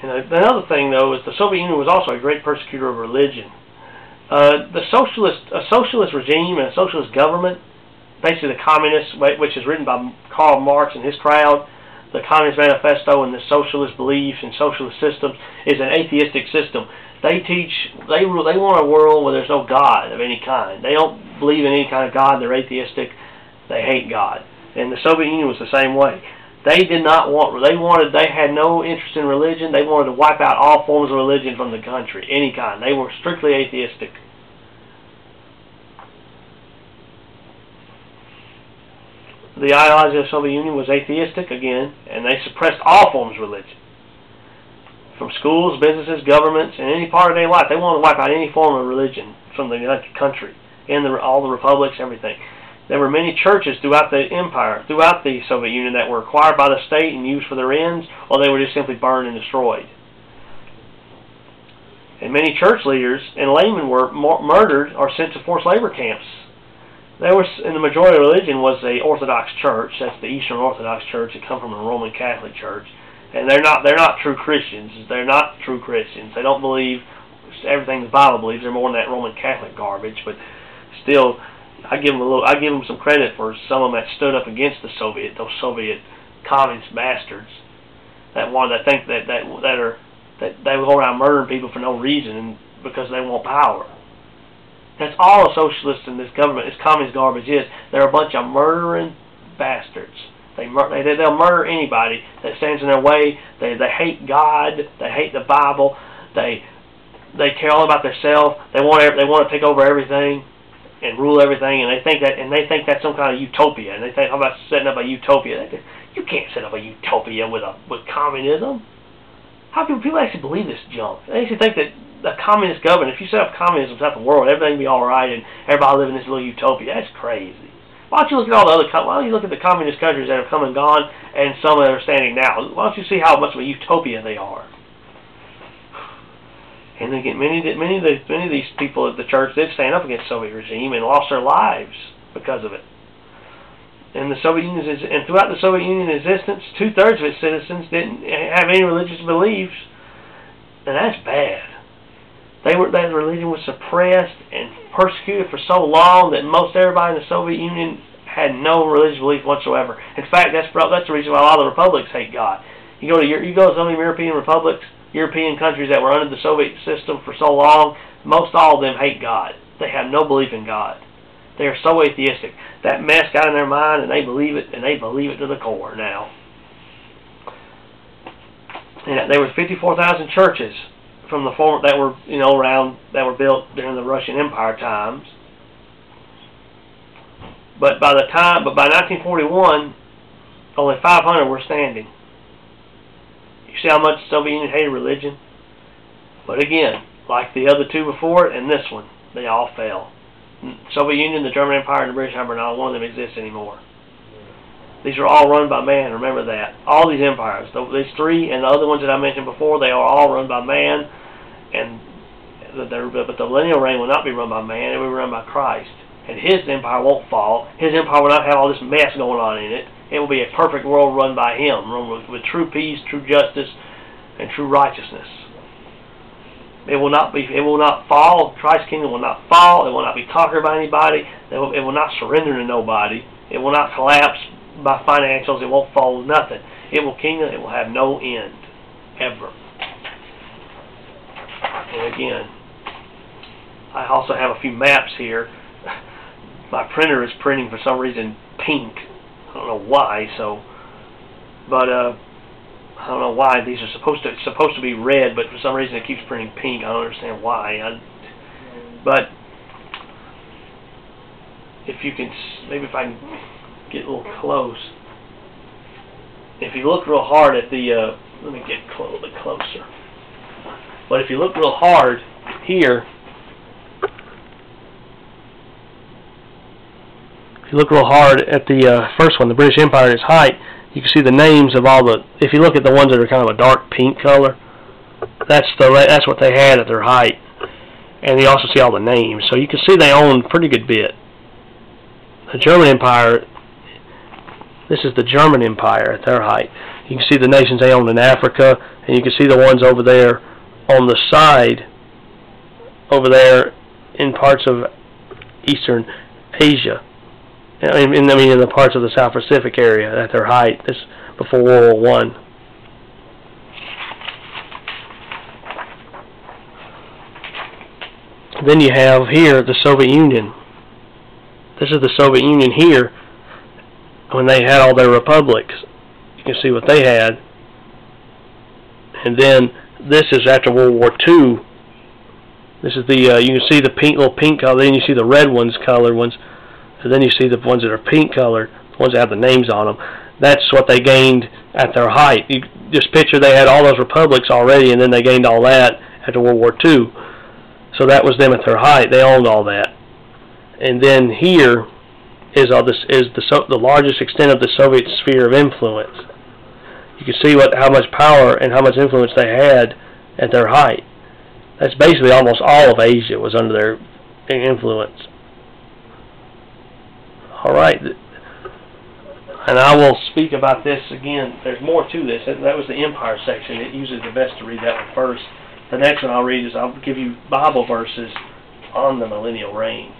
Another thing, though, is the Soviet Union was also a great persecutor of religion. A socialist regime and a socialist government, basically the communists, which is written by Karl Marx and his crowd, the Communist Manifesto and the socialist beliefs and socialist systems, is an atheistic system. They want a world where there's no God of any kind. They don't believe in any kind of God. They're atheistic. They hate God. And the Soviet Union was the same way. They did not want. They had no interest in religion. They wanted to wipe out all forms of religion from the country, any kind. They were strictly atheistic. The ideology of the Soviet Union was atheistic again, and they suppressed all forms of religion. From schools, businesses, governments, and any part of their life. They wanted to wipe out any form of religion from the country, in all the republics, everything. There were many churches throughout the empire, throughout the Soviet Union, that were acquired by the state and used for their ends, or they were just simply burned and destroyed. And many church leaders and laymen were murdered or sent to forced labor camps. And the majority of religion was the Orthodox Church. That's the Eastern Orthodox Church. It come from the Roman Catholic Church. And they're not true Christians. They're not true Christians. They don't believe everything the Bible believes. They're more than that Roman Catholic garbage. But still, I give them some credit for some of them that stood up against those Soviet communist bastards that think that they go around murdering people for no reason because they want power. That's all a socialist in this government, this communist garbage is. They're a bunch of murdering bastards. They'll murder anybody that stands in their way. They hate God. They hate the Bible. They care all about themselves. They want to take over everything and rule everything. And they think that's some kind of utopia. And they think, how about setting up a utopia? You can't set up a utopia with communism. How can people actually believe this junk? They actually think that the communist government, if you set up communism throughout the world, everything will be all right and everybody live in this little utopia. That's crazy. Why don't you look at all the other? Why don't you look at the communist countries that have come and gone, and some that are standing now? Why don't you see how much of a utopia they are? And again, many of these people at the church did stand up against the Soviet regime and lost their lives because of it. And the Soviet Union and throughout the Soviet Union existence, 2/3 of its citizens didn't have any religious beliefs, and that's bad. That religion was suppressed and persecuted for so long that most everybody in the Soviet Union had no religious belief whatsoever. In fact, that's the reason why a lot of the republics hate God. You go to some of the European republics, European countries that were under the Soviet system for so long, most all of them hate God. They have no belief in God. They are so atheistic. That mess got in their mind, and they believe it, to the core now. And there were 54,000 churches from the former that were built during the Russian Empire times. But by 1941, only 500 were standing. You see how much the Soviet Union hated religion? But again, like the other two before it and this one, they all fell. Soviet Union, the German Empire, and the British Empire, not one of them exists anymore. These are all run by man, remember that. All these empires, these three and the other ones that I mentioned before, they are all run by man, but the millennial reign will not be run by man, it will be run by Christ. And his empire won't fall. His empire will not have all this mess going on in it. It will be a perfect world run by him, run with true peace, true justice, and true righteousness. It will not fall. Christ's kingdom will not fall. It will not be conquered by anybody. It will not surrender to nobody. It will not collapse by financials. It won't fall nothing. It will have no end, ever. And again, I also have a few maps here. My printer is printing for some reason pink. I don't know why. But I don't know why these are it's supposed to be red, but for some reason it keeps printing pink. I don't understand why. But if you can, maybe if I can get a little close. If you look real hard at the, let me get a little bit closer. But if you look real hard here, if you look real hard at the first one, the British Empire at its height, you can see the names of all the. If you look at the ones that are kind of a dark pink color, that's what they had at their height, and you also see all the names. So you can see they own a pretty good bit. The German Empire. This is the German Empire at their height. You can see the nations they owned in Africa, and you can see the ones over there on the side, over there in parts of Eastern Asia. I mean, in the parts of the South Pacific area at their height. This before World War I. Then you have here the Soviet Union. This is the Soviet Union here when they had all their republics. You can see what they had. And then this is after World War II. This is the you can see the little pink color. Then you see the red ones, colored ones, and then you see the ones that are pink colored, the ones that have the names on them. That's what they gained at their height. You just picture they had all those republics already, and then they gained all that after World War II. So that was them at their height. They owned all that. And then here is the largest extent of the Soviet sphere of influence. You can see how much power and how much influence they had at their height. That's basically almost all of Asia was under their influence. All right. And I will speak about this again. There's more to this. That was the empire section. It usually the best to read that one first. The next one I'll read is I'll give you Bible verses on the millennial reign.